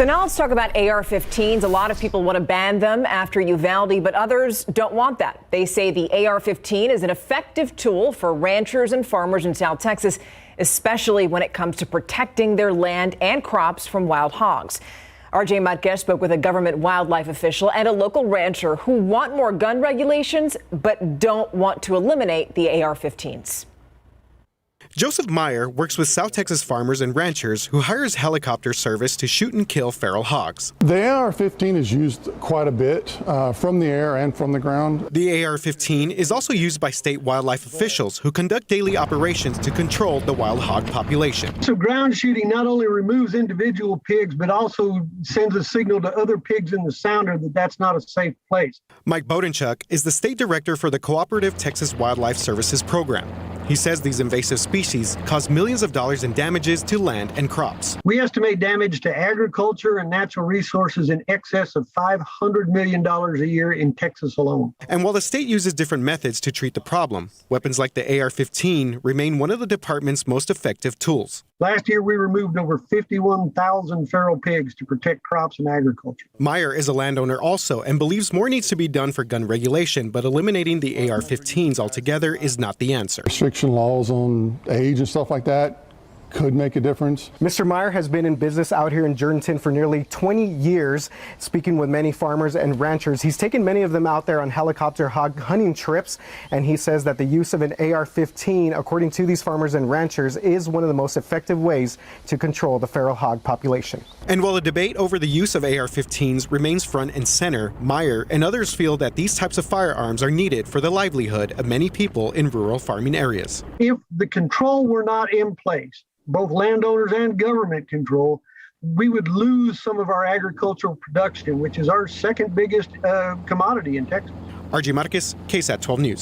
So now let's talk about AR-15s. A lot of people want to ban them after Uvalde, but others don't want that. They say the AR-15 is an effective tool for ranchers and farmers in South Texas, especially when it comes to protecting their land and crops from wild hogs. RJ Matke spoke with a government wildlife official and a local rancher who want more gun regulations, but don't want to eliminate the AR-15s. Joseph Meyer works with South Texas farmers and ranchers who hires helicopter service to shoot and kill feral hogs. The AR-15 is used quite a bit from the air and from the ground. The AR-15 is also used by state wildlife officials who conduct daily operations to control the wild hog population. So ground shooting not only removes individual pigs, but also sends a signal to other pigs in the sounder that that's not a safe place. Mike Bodenchuk is the state director for the Cooperative Texas Wildlife Services program. He says these invasive species cause millions of dollars in damages to land and crops. We estimate damage to agriculture and natural resources in excess of $500 million a year in Texas alone. And while the state uses different methods to treat the problem, weapons like the AR-15 remain one of the department's most effective tools. Last year, we removed over 51,000 feral pigs to protect crops and agriculture. Meyer is a landowner also and believes more needs to be done for gun regulation, but eliminating the AR-15s altogether is not the answer. Restriction laws on age and stuff like that could make a difference. Mr. Meyer has been in business out here in Jourdanton for nearly 20 years, speaking with many farmers and ranchers. He's taken many of them out there on helicopter hog hunting trips, and he says that the use of an AR-15, according to these farmers and ranchers, is one of the most effective ways to control the feral hog population. And while the debate over the use of AR-15s remains front and center, Meyer and others feel that these types of firearms are needed for the livelihood of many people in rural farming areas. If the control were not in place, both landowners and government control, we would lose some of our agricultural production, which is our second biggest commodity in Texas. RJ Matke, KSAT 12 News.